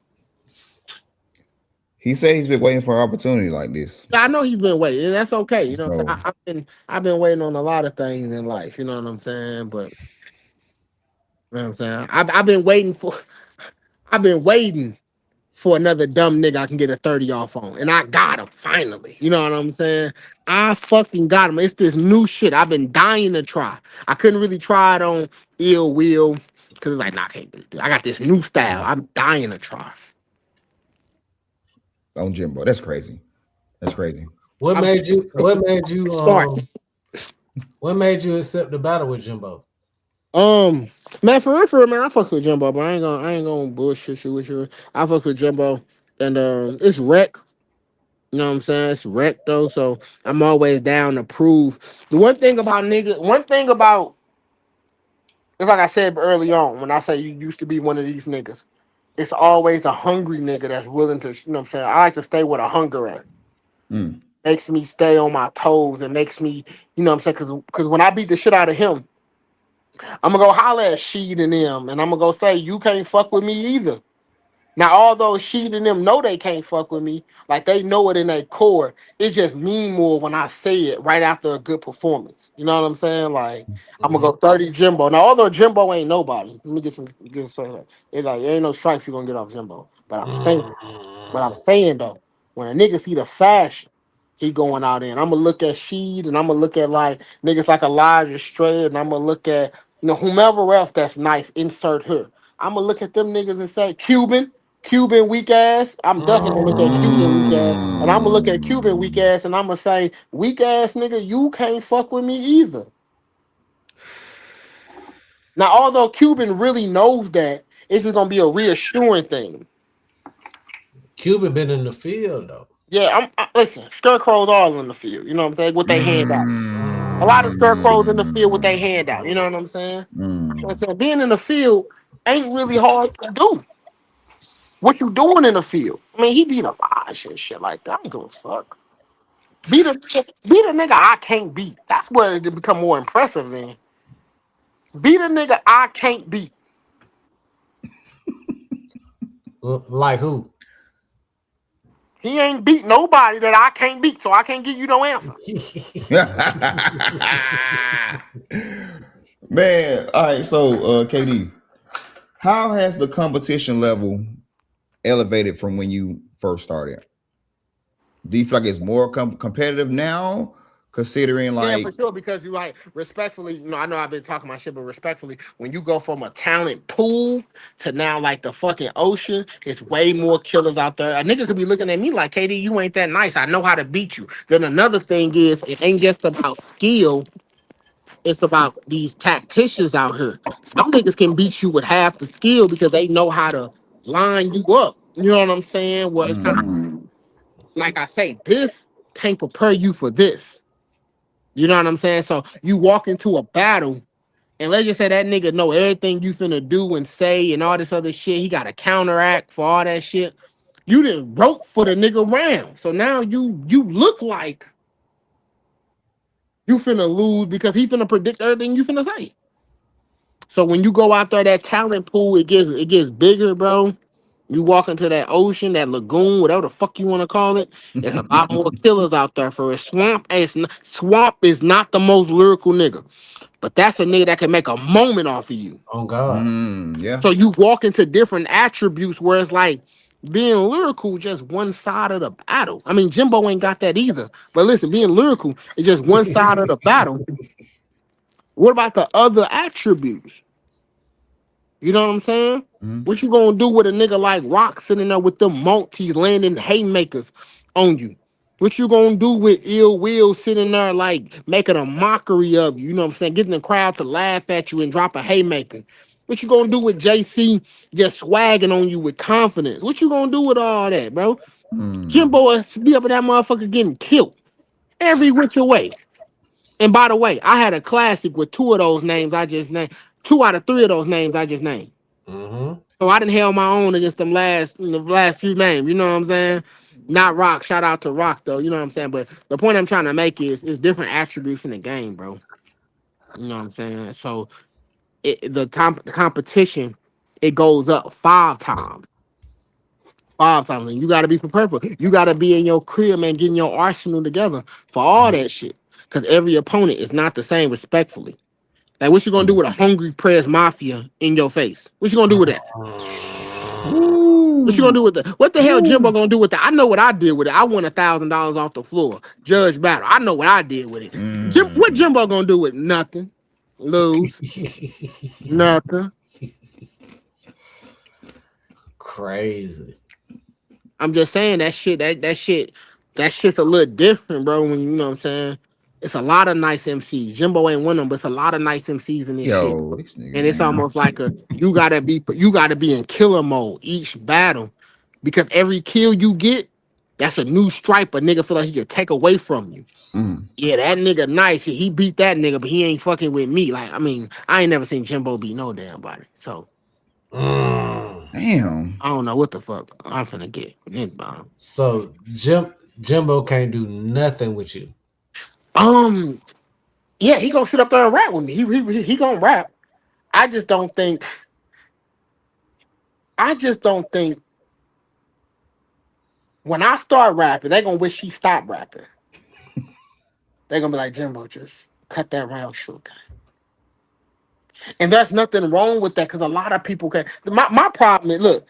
He said he's been waiting for an opportunity like this. Yeah, I know he's been waiting, and that's okay. You know what I'm saying? I've been waiting on a lot of things in life. You know what I'm saying? But you know what I'm saying? I've been waiting for another dumb nigga I can get a 30 off on. And I got him finally. You know what I'm saying? I fucking got him. It's this new shit I've been dying to try. I couldn't really try it on Ill Will because it's like, nah, I can't do it. I got this new style. I'm dying to try. On Jimbo. That's crazy. That's crazy. What made you accept the battle with Jimbo? Man, for real, man, I fuck with Jimbo, but I ain't gonna bullshit you with you. I fuck with Jimbo, and it's wreck. You know what I'm saying? It's wreck though, so I'm always down to prove. The one thing about it's like I said early on when I say you used to be one of these niggas. It's always a hungry nigga that's willing to, you know what I'm saying? I like to stay with a hunger at. Makes me stay on my toes and makes me, you know what I'm saying? Because when I beat the shit out of him, I'm going to go holler at Sheed and them, and I'm going to go say, you can't fuck with me either. Now, although Sheed and them know they can't fuck with me, like they know it in their core, it just mean more when I say it right after a good performance. You know what I'm saying? Like, I'm going to go 30 Jimbo. Now, although Jimbo ain't nobody, let me get some it's like, ain't no stripes you're going to get off Jimbo. But I'm saying, though, when a nigga see the fashion, he going out in. I'm going to look at Sheed, and I'm going to look at, like, niggas like Elijah Stray, and I'm going to look at, you know, whomever else that's nice, insert her. I'm going to look at them niggas and say, Cuban weak ass. I'm definitely gonna look at Cuban weak ass. And I'm gonna look at Cuban weak ass and I'm gonna say, weak ass nigga, you can't fuck with me either. Now, although Cuban really knows that, it's just gonna be a reassuring thing. Cuban been in the field though. Yeah, listen, scarecrows all in the field, you know what I'm saying? With their hand out. A lot of scarecrows in the field with their hand out, you know what I'm saying? You know what I'm saying? Being in the field ain't really hard to do. What you doing in the field? I mean, he beat a lot of shit like that. I don't give a fuck. Beat a nigga I can't beat. That's where it become more impressive then. Beat a nigga I can't beat. Like who? He ain't beat nobody that I can't beat, so I can't give you no answer. Man, all right. So, KD, how has the competition level elevated from when you first started? Do you feel like it's more competitive now? considering Yeah, like for sure. Because you like respectfully, I know I've been talking my shit, but respectfully, when you go from a talent pool to now like the fucking ocean, it's way more killers out there. A nigga could be looking at me like, KD, you ain't that nice. I know how to beat you. Then another thing is, it ain't just about skill. It's about these tacticians out here. Some niggas can beat you with half the skill because they know how to line you up. You know what I'm saying? Well, it's kind of like I say, this can't prepare you for this. You know what I'm saying? So you walk into a battle, and let's just say that nigga know everything you finna do and say and all this other shit. He got a counteract for all that shit. You didn't wrote for the nigga round. So now you look like you finna lose because he finna predict everything you finna say. So when you go out there, that talent pool, it gets bigger, bro. You walk into that ocean, that lagoon, whatever the fuck you want to call it. There's a lot more killers out there for a swamp. Swamp is not the most lyrical nigga, but that's a nigga that can make a moment off of you. On God. yeah. So you walk into different attributes where it's like being lyrical, just one side of the battle. I mean, Jimbo ain't got that either. But listen, being lyrical is just one side of the battle. What about the other attributes? You know what I'm saying? What you gonna do with a nigga like Rock sitting there with them multis landing haymakers on you? What you gonna do with Ill Will sitting there like making a mockery of you? You know what I'm saying? Getting the crowd to laugh at you and drop a haymaker. What you gonna do with JC just swagging on you with confidence? What you gonna do with all that, bro? Jimbo will be up in that motherfucker getting killed every which way. And by the way, I had a classic with two of those names I just named. 2 out of 3 of those names I just named. So I didn't held my own against the last few names. You know what I'm saying? Not Rock. Shout out to Rock though. You know what I'm saying? But the point I'm trying to make is different attributes in the game, bro. You know what I'm saying? So the competition, it goes up 5 times. 5 times. And you got to be prepared for it. You got to be in your crib, man, getting your arsenal together for all that shit. Because every opponent is not the same, respectfully. Like, what you gonna do with a hungry press mafia in your face? What you gonna do with that? What you gonna do with that? What the hell Jimbo gonna do with that? I know what I did with it. I won $1,000 off the floor. Judge battle. I know what I did with it. What Jimbo gonna do with nothing? Lose. Nothing. Crazy. I'm just saying that shit's a little different, bro. When you know what I'm saying. It's a lot of nice MCs. Jimbo ain't one of them, but it's a lot of nice MCs in this shit. And it's almost like you gotta be in killer mode each battle, because every kill you get, that's a new stripe a nigga feel like he could take away from you. Yeah, that nigga nice. He beat that nigga, but he ain't fucking with me. Like, I mean, I ain't never seen Jimbo beat no damn body. So damn. I don't know what the fuck I'm finna get. So Jimbo can't do nothing with you. Yeah, he gonna sit up there and rap with me. He gonna rap. I just don't think when I start rapping, they gonna wish he stopped rapping. They gonna be like, Jimbo, just cut that round short, guy. And there's nothing wrong with that, because a lot of people can. My problem is, look,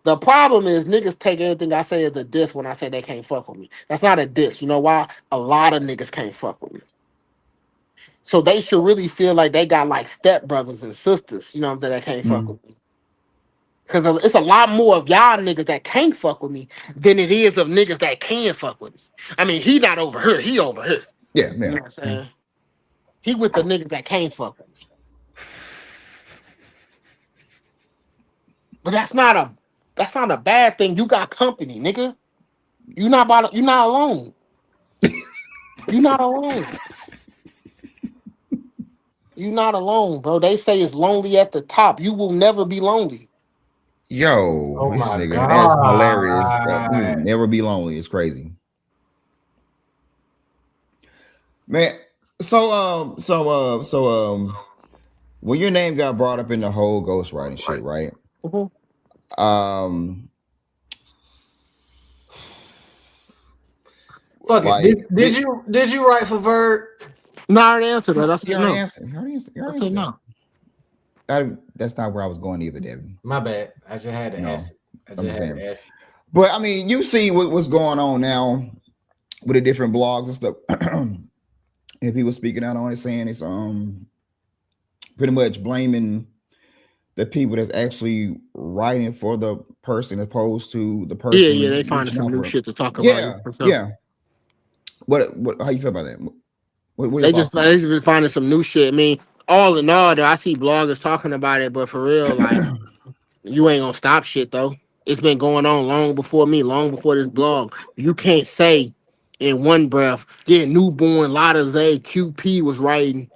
the problem is niggas take anything I say as a diss when I say they can't fuck with me. That's not a diss. You know why? A lot of niggas can't fuck with me. So they should really feel like they got like stepbrothers and sisters, you know, that can't fuck with me. Because it's a lot more of y'all niggas that can't fuck with me than it is of niggas that can fuck with me. I mean, he not over here. He over here. Yeah, man. You know what I'm saying? He with the niggas that can't fuck with me. But that's not a bad thing. You got company, nigga. You're not alone. You're not alone. You're not alone, bro. They say it's lonely at the top. You will never be lonely. Yo, Oh this my nigga, God. that's hilarious. Bro. Never be lonely. It's crazy, man. So when your name got brought up in the whole ghostwriting shit, right? Fuck like, it. Did you write for Verb? No, I already answered that. That's you already answered. I said no. That's not where I was going either, Devin. My bad. I just had to ask. But I mean, you see what's going on now with the different blogs and stuff. if he was speaking out on it, saying it's pretty much blaming the people that's actually writing for the person opposed to the person. Yeah, they finding some new shit to talk about. Yeah, yeah. What? How you feel about that? What they just been finding some new shit. I mean, all in all, though, I see bloggers talking about it, but for real, like, you ain't gonna stop shit though. It's been going on long before me, long before this blog. You can't say in one breath, yeah, newborn Lotta Zay QP was writing.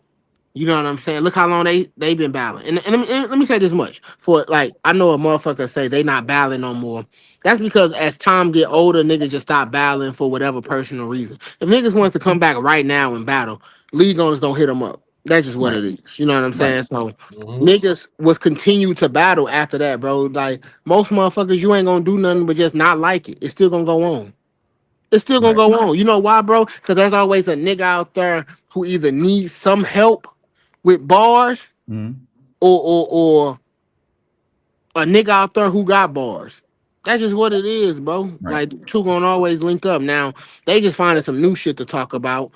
You know what I'm saying? Look how long they been battling. And let me say this much. For like, I know a motherfucker say they not battling no more. That's because as time get older, niggas just stop battling for whatever personal reason. If niggas wants to come back right now and battle, league owners don't hit them up. That's just what it is. You know what I'm saying? So niggas was continue to battle after that, bro. Like most motherfuckers, you ain't gonna do nothing but just not like it. It's still gonna go on. It's still gonna go on. You know why, bro? Because there's always a nigga out there who either needs some help with bars, or a nigga out there who got bars. That's just what it is, bro. Like two gonna always link up. Now they just finding some new shit to talk about,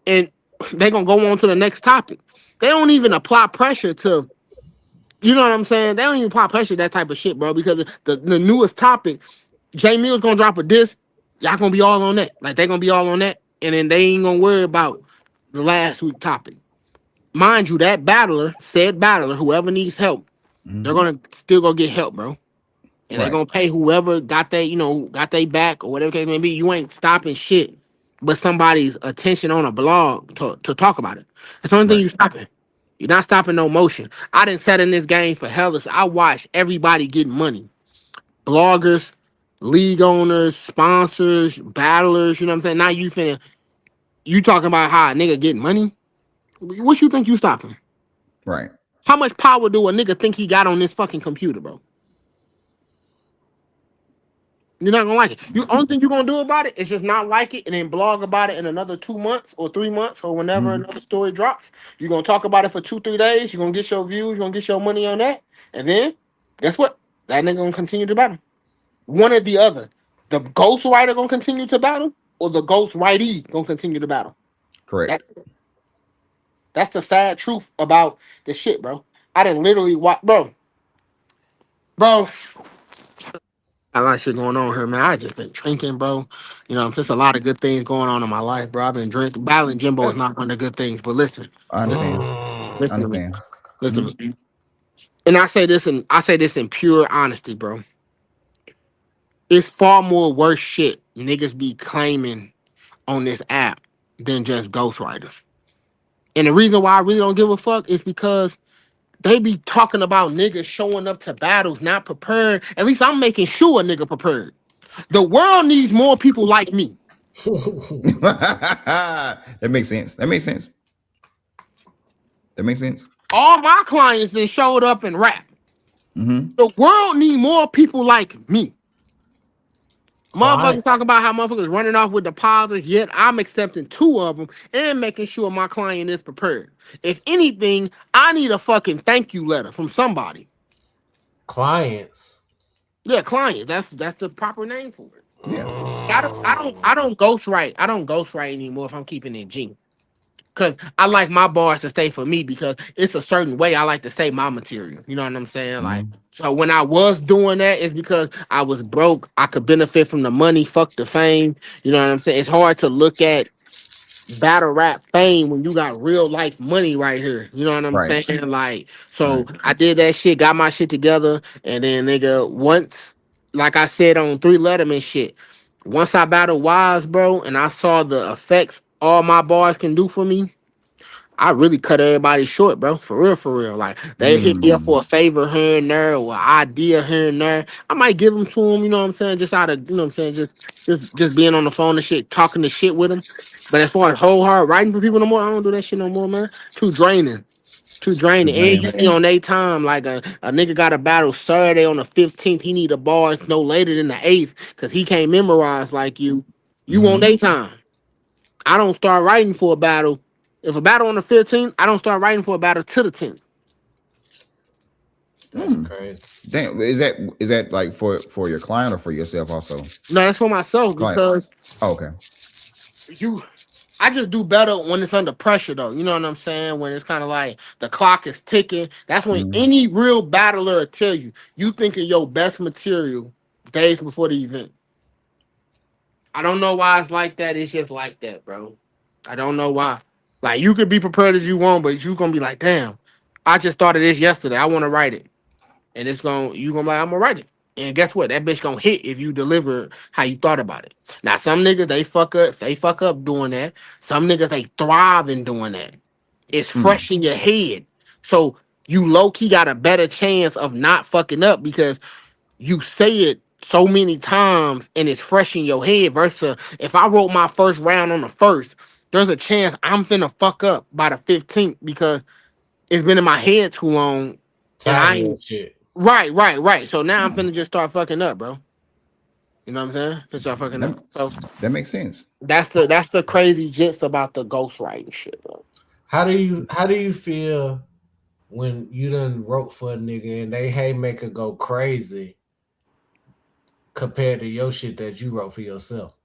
and they gonna go on to the next topic. They don't even apply pressure to, you know what I'm saying? They don't even apply pressure to that type of shit, bro. Because the newest topic, Jay Mill's gonna drop a diss. Y'all gonna be all on that. Like they gonna be all on that, and then they ain't gonna worry about the last week topic. Mind you, that battler, whoever needs help, they're gonna still go get help, bro. And they're gonna pay whoever got they back or whatever case may be. You ain't stopping shit but somebody's attention on a blog to talk about it. That's the only thing you stopping. You're not stopping no motion. I didn't set in this game for hell. I watched everybody getting money. Bloggers, league owners, sponsors, battlers, you know what I'm saying? Now you talking about how a nigga getting money? What you think you stopping? Right. How much power do a nigga think he got on this fucking computer, bro? You're not gonna like it. The only thing you're gonna do about it is just not like it and then blog about it in another 2 months or 3 months or whenever another story drops. You're gonna talk about it for 2-3 days. You're gonna get your views. You're gonna get your money on that. And then, guess what? That nigga gonna continue to battle. One or the other. The ghostwriter gonna continue to battle or the ghostwritee gonna continue to battle. Correct. That's the sad truth about the shit, bro. I didn't literally watch, bro. A lot of shit going on here, man. I just been drinking, bro. You know, just a lot of good things going on in my life, bro. I've been drinking. Battling Jimbo is not one of the good things, but listen. I understand. Listen to me. Listen to me. And I say this in pure honesty, bro. It's far more worse shit niggas be claiming on this app than just ghostwriters. And the reason why I really don't give a fuck is because they be talking about niggas showing up to battles not prepared. At least I'm making sure a nigga prepared. The world needs more people like me. That makes sense. That makes sense. All my clients then showed up and rap. The world need more people like me. Motherfuckers talking about how motherfuckers running off with deposits, yet I'm accepting 2 of them and making sure my client is prepared. If anything, I need a fucking thank you letter from somebody. Clients. Yeah, clients. That's the proper name for it. Yeah. I don't ghostwrite. I don't ghostwrite anymore if I'm keeping it G. Cause I like my bars to stay for me because it's a certain way I like to say my material. You know what I'm saying? Like, so when I was doing that, it's because I was broke. I could benefit from the money. Fuck the fame. You know what I'm saying? It's hard to look at battle rap fame when you got real life money right here. You know what I'm saying? Like, so I did that shit, got my shit together, and then nigga, once, like I said on 3 Letterman shit, once I battled Wise, bro, and I saw the effects all my bars can do for me, I really cut everybody short, bro. For real. Like, they hit me up for a favor here and there or an idea here and there. I might give them to them, you know what I'm saying? Just out of, you know what I'm saying? Just being on the phone and shit, talking the shit with them. But as far as whole hard writing for people no more, I don't do that shit no more, man. Too draining. And you on their time. Like a nigga got a battle Saturday on the 15th. He need a bars no later than the 8th because he can't memorize like you. You on their time. I don't start writing for a battle. If a battle on the 15th, I don't start writing for a battle till the 10th. That's crazy. Damn, is that like for your client or for yourself also? No, that's for myself because okay. I just do better when it's under pressure, though. You know what I'm saying? When it's kind of like the clock is ticking. That's when Mhm. any real battler will tell you, you think of your best material days before the event. I don't know why it's like that. It's just like that, bro. I don't know why. Like, you could be prepared as you want, but you gonna be like, damn, I just started this yesterday. I want to write it. And you gonna be like, I'm gonna write it. And guess what? That bitch gonna hit if you deliver how you thought about it. Now, some niggas they fuck up doing that. Some niggas they thrive in doing that. It's Mm. fresh in your head. So you low key got a better chance of not fucking up because you say it so many times and it's fresh in your head. Versus if I wrote my first round on the first, there's a chance I'm finna fuck up by the 15th because it's been in my head too long and I Timing ain't and shit. right. So now I'm finna just start fucking up, bro. You know what I'm saying? Finna start fucking That, up. So that makes sense. that's the crazy jits about the ghostwriting shit, bro. How do you feel when you done wrote for a nigga and they haymaker go crazy compared to your shit that you wrote for yourself?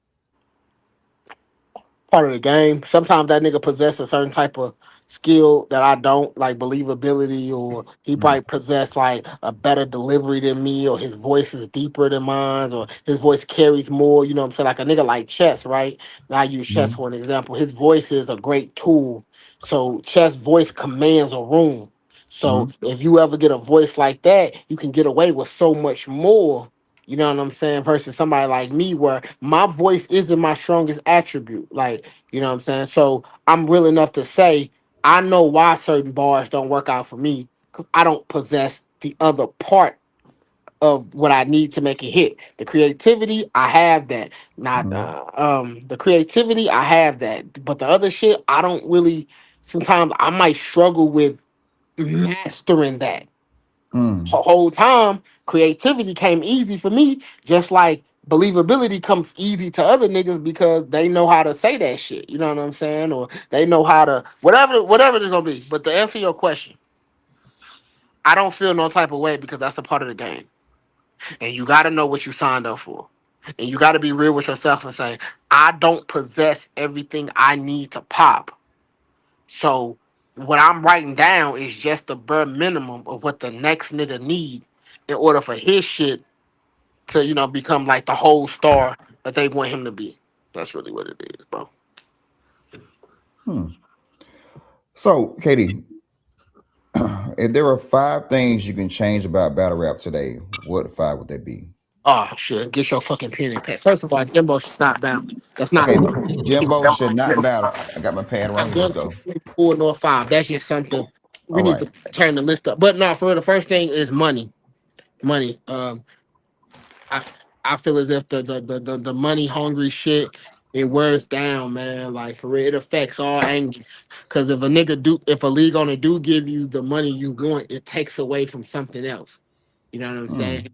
Part of the game. Sometimes that nigga possess a certain type of skill that I don't, like believability, or he Mm. probably possess like a better delivery than me, or his voice is deeper than mine, or his voice carries more. You know what I'm saying? Like a nigga like Chess, right? Now I use Chess Mhm. for an example. His voice is a great tool. So Chess voice commands a room. So Mhm. if you ever get a voice like that, you can get away with so much more. You know what I'm saying? Versus somebody like me, where my voice isn't my strongest attribute. Like, you know what I'm saying? So I'm real enough to say I know why certain bars don't work out for me because I don't possess the other part of what I need to make it hit. The creativity, I have that. Not Mhm. the creativity, I have that. But the other shit, I don't really. Sometimes I might struggle with mastering that. Mm. Whole time creativity came easy for me, just like believability comes easy to other niggas because they know how to say that shit. You know what I'm saying? Or they know how to whatever it's gonna be. But to answer your question, I don't feel no type of way because that's a part of the game. And you gotta know what you signed up for. And you gotta be real with yourself and say, I don't possess everything I need to pop. So what I'm writing down is just the bare minimum of what the next nigga need in order for his shit to, become like the whole star that they want him to be. That's really what it is, bro. Hmm. So, Katie, if there were 5 things you can change about battle rap today, what 5 would they be? Oh shit, get your fucking pen and pad. First of all, Jimbo should not bounce. That's not Okay, a Jimbo should not battle. I got my pad I right here. Let's guarantee go. 4 nor 5. That's just something we All need right. to turn the list up. But no, for real, the first thing is money. Money. I I feel as if the money hungry shit it wears down, man. Like for real, it affects all angles. Cause if a league owner do give you the money you want, it takes away from something else. You know what I'm saying? Mm.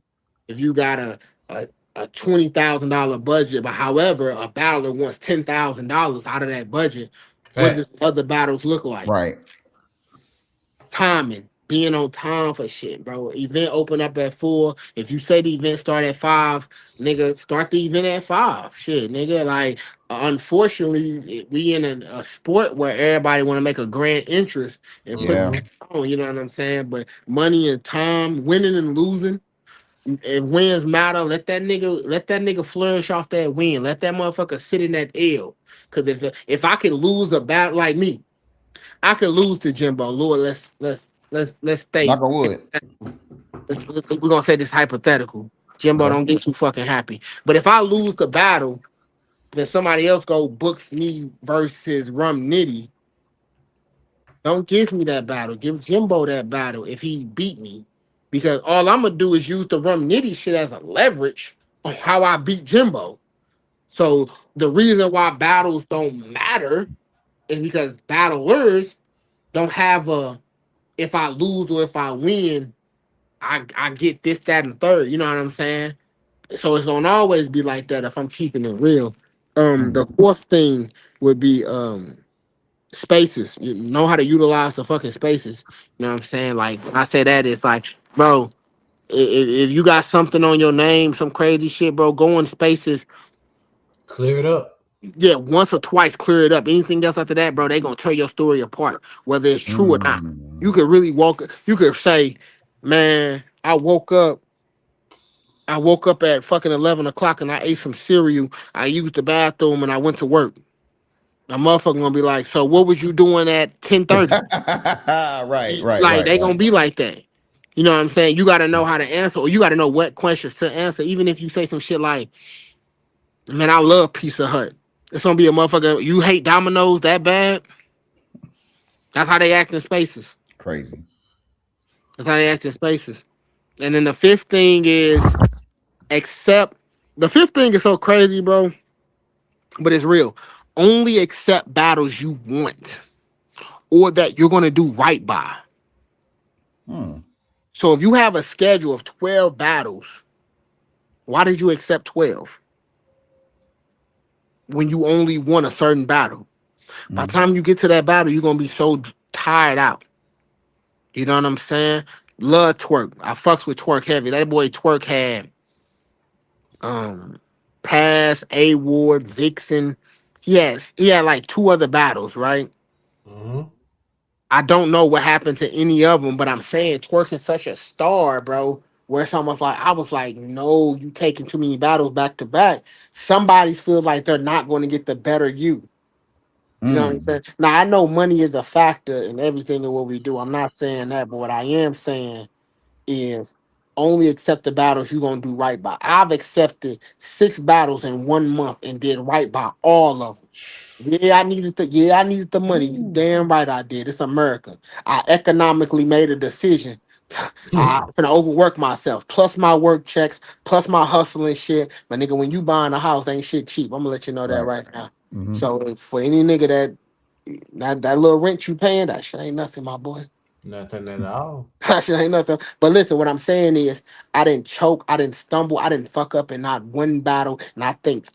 If you got a, a $20,000 budget, but however, a battler wants $10,000 out of that budget, what does Facts. other battles look like? Right. Timing, being on time for shit, bro. Event open up at 4. If you say the event start at 5, nigga, start the event at 5. Shit, nigga. Like, unfortunately, we in a sport where everybody want to make a grand interest and put Yeah. Mm-hmm. it on. You know what I'm saying? But money and time, winning and losing. If wins matter, let that nigga flourish off that win. Let that motherfucker sit in that L. Cause if I can lose a battle like me, I could lose to Jimbo. Lord, let's stay. Knock on wood. We're gonna say this hypothetical. Jimbo, Okay. don't get too fucking happy. But if I lose the battle, then somebody else go books me versus Rum Nitty. Don't give me that battle. Give Jimbo that battle if he beat me. Because all I'm gonna do is use the Rum Nitty shit as a leverage on how I beat Jimbo. So the reason why battles don't matter is because battlers don't have a if I lose or if I win, I get this, that, and the third. You know what I'm saying? So it's gonna always be like that if I'm keeping it real. The Mm. fourth thing would be spaces. You know how to utilize the fucking spaces. You know what I'm saying? Like when I say that, it's like, bro, if you got something on your name, some crazy shit, bro, go in spaces. Clear it up. Yeah, once or twice, clear it up. Anything else after that, bro, they gonna tear your story apart, whether it's true or not. Mm. You could really you could say, man, I woke up at fucking 11 o'clock and I ate some cereal. I used the bathroom and I went to work. A motherfucker gonna be like, so what was you doing at 10:30? Right, right, Like right, they gonna right. be like that. You know what I'm saying? You gotta know how to answer, or you gotta know what questions to answer. Even if you say some shit like, man, I love Pizza Hut. It's gonna be a motherfucker, you hate Domino's that bad? That's how they act in spaces. Crazy. That's how they act in spaces. And then the fifth thing is accept. The fifth thing is so crazy, bro, but it's real. Only accept battles you want or that you're gonna do right by. Hmm. So if you have a schedule of 12 battles, why did you accept 12 when you only won a certain battle? By the Mm. time you get to that battle, you're gonna be so tired out. You know what I'm saying? Love Twerk. I fucks with Twerk heavy. That boy Twerk had um Pass, A Ward, Vixen. He had like two other battles, right? Mm-hmm. I don't know what happened to any of them, but I'm saying Twerk is such a star, bro. Where it's almost like I was like, no, you taking too many battles back to back. Somebody's feel like they're not going to get the better you. You know what I'm Mm. saying? Now I know money is a factor in everything in what we do. I'm not saying that, but what I am saying is only accept the battles you're gonna do right by. I've accepted 6 battles in 1 month and did right by all of them. I needed the money. You Ooh. damn right I did. It's America. I economically made a decision. I'm finna overwork myself, plus my work checks, plus my hustling shit. But nigga, when you buying a house, ain't shit cheap. I'm gonna let you know that Right. right now. Mm-hmm. So for any nigga that little rent you paying, that shit ain't nothing, my boy. Nothing at all. That shit ain't nothing. But listen, what I'm saying is, I didn't choke, I didn't stumble, I didn't fuck up in not one battle, and I think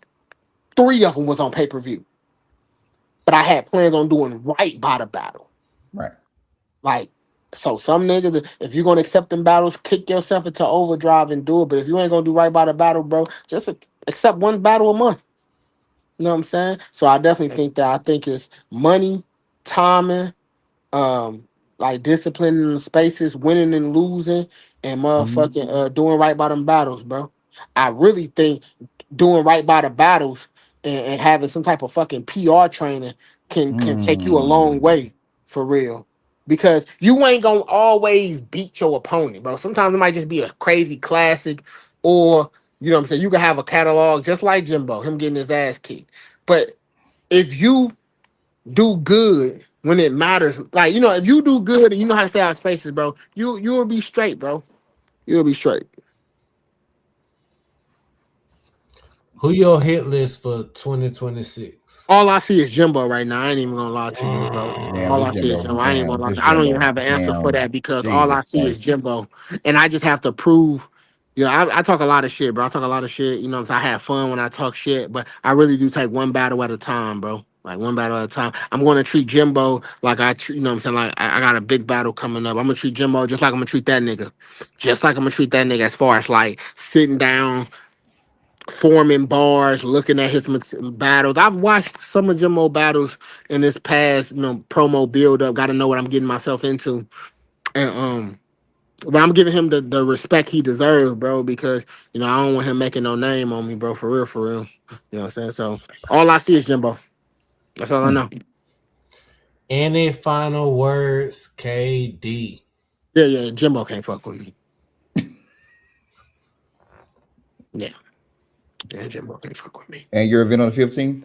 3 of them was on pay per view. But I had plans on doing right by the battle. Right. Like, so some niggas, if you're gonna accept them battles, kick yourself into overdrive and do it. But if you ain't gonna do right by the battle, bro, just accept one battle a month. You know what I'm saying? So I definitely think that. I think it's money, timing, um like discipline in the spaces, winning and losing, and Mm-hmm. motherfucking doing right by them battles, bro. I really think doing right by the battles and having some type of fucking PR training can take you a long Mm. way for real. Because you ain't gonna always beat your opponent, bro. Sometimes it might just be a crazy classic, or you know what I'm saying. You can have a catalog just like Jimbo, him getting his ass kicked. But if you do good when it matters. Like, if you do good and you know how to stay out of spaces, bro, you'll be straight, bro. You'll be straight. Who your hit list for 2026? All I see is Jimbo right now. I ain't even gonna lie to you, bro. Damn, All this I see is Jimbo. Jimbo. I ain't gonna Damn, lie. this I don't even Jimbo. have an answer for Damn. that because all I Jesus see is Christ. Jimbo, and I just have to prove. I talk a lot of shit, bro. I talk a lot of shit. You know, what I'm saying? I have fun when I talk shit, but I really do take one battle at a time, bro. Like one battle at a time. I'm going to treat Jimbo like I treat. You know, what I'm saying, like I got a big battle coming up. I'm gonna treat Jimbo just like I'm gonna treat that nigga, just like I'm gonna treat that nigga. As far as like sitting down, forming bars, looking at his battles. I've watched some of Jimbo battles in this past, promo build up. Got to know what I'm getting myself into, and but I'm giving him the respect he deserves, bro, because I don't want him making no name on me, bro, for real, for real. You know what I'm saying? So all I see is Jimbo. That's all I Hmm. know. Any final words, KD? Yeah, yeah, Jimbo can't fuck with me. Yeah, yeah, Jimbo can't fuck with me. And your event on the 15th?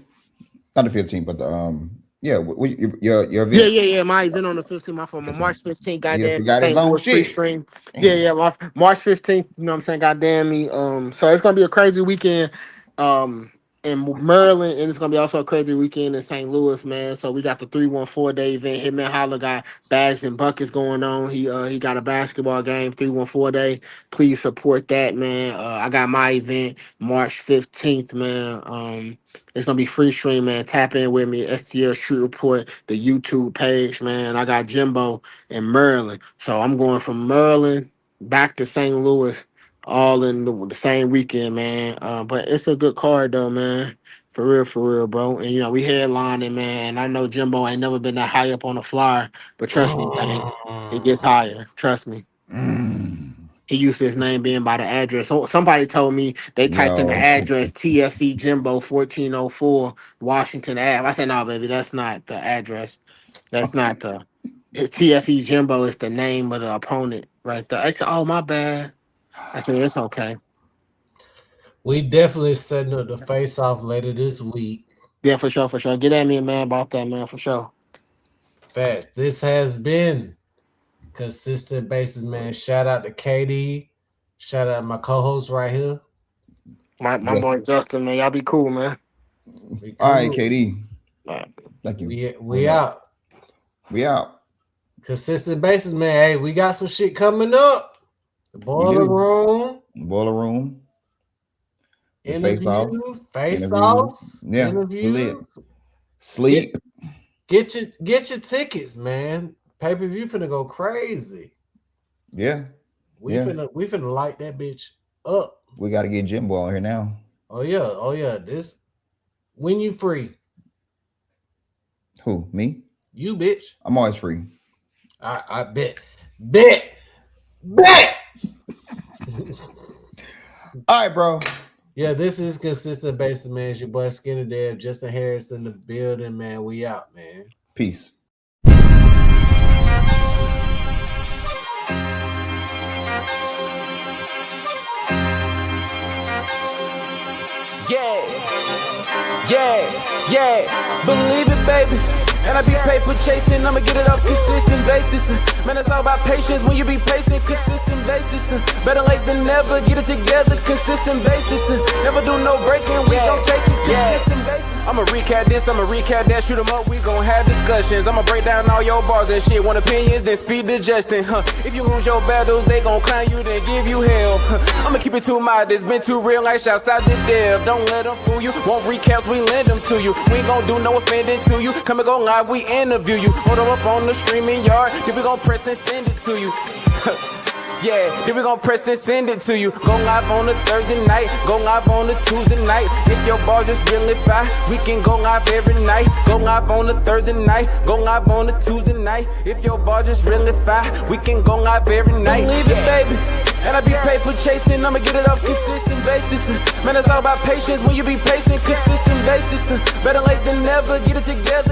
Not the 15th, but the yeah, your Yeah, event yeah, yeah. My event on the 15th, my phone, 15th. March 15th, He goddamn, forgot his St. own Louis free shit. stream. Yeah, Damn. yeah, March 15th, you know what I'm saying? Goddamn me. So it's gonna be a crazy weekend in Maryland, and it's gonna be also a crazy weekend in St. Louis, man. So we got the 314-day event. Hitman Holler got bags and buckets going on. He got a basketball game, 314-day. Please support that, man. I got my event March 15th, man. It's gonna be free stream, man. Tap in with me, STL Street Report, the YouTube page, man. I got Jimbo in Maryland, so I'm going from Maryland back to St. Louis, all in the same weekend, man. But it's a good card though, man. For real, bro. And you know, we headlining, man. I know Jimbo ain't never been that high up on the flyer, but trust me, man, it gets higher. Trust me. Mm. He used his name being by the address. So somebody told me they typed in the Yo. address TFE Jimbo 1404 Washington Ave. I said, no, baby, that's not the address. That's not the TFE Jimbo is the name of the opponent right there. I said, oh my bad. I said, it's okay. We definitely setting up the face off later this week. Yeah, for sure, for sure. Get at me, man, about that, man, for sure. Fast. This has been Consistent Basis, man. Shout out to KD. Shout out to my co-host right here. My boy Justin, man. Y'all be cool, man. We All right, cool. KD. All right. Thank you. We out. We out. Consistent Basis, man. Hey, we got some shit coming up. The Boiler Room. Boiler Room. Interviews, face-offs, yeah, interviews. Sleep. Get your tickets, man. Pay-per-view finna go crazy. Yeah. We finna light that bitch up. We got to get Jimbo on here now. Oh yeah. This when you free. Who? Me? You bitch. I'm always free. I bet. All right, bro. Yeah, this is Consistent Basis, man. It's your boy Skinny Dev, Justin Harris in the building, man. We out, man. Peace. Yeah, believe it, baby. And I be paper chasing, I'ma get it off consistent basis. Man, it's all about patience when you be patient, consistent basis. Better late than never, get it together, consistent basis. Never do no breaking, we gon' take it, consistent basis. I'ma recap this, I'ma recap that, shoot 'em up, we gon' have discussions. I'ma break down all your bars and shit, want opinions, then speed to Justin. If you lose your battles, they gon' clown you, then give you hell. I'ma keep it too mild, it's been too real, like shouts out to Dev. Don't let them fool you, won't recaps, we lend them to you. We ain't gon' do no offending to you, come and go live, we interview you. Hold them up on the streaming yard, then we gon' press and send it to you. Yeah, then we gon' press and send it to you. Go live on a Thursday night, go live on a Tuesday night. If your ball just really fire, we can go live every night. Go live on a Thursday night, go live on a Tuesday night. If your ball just really fire, we can go live every night. Believe it, baby. And I be paper chasing, I'ma get it off consistent basis. Man, it's all about patience when you be patient, consistent basis. Better late than never, get it together.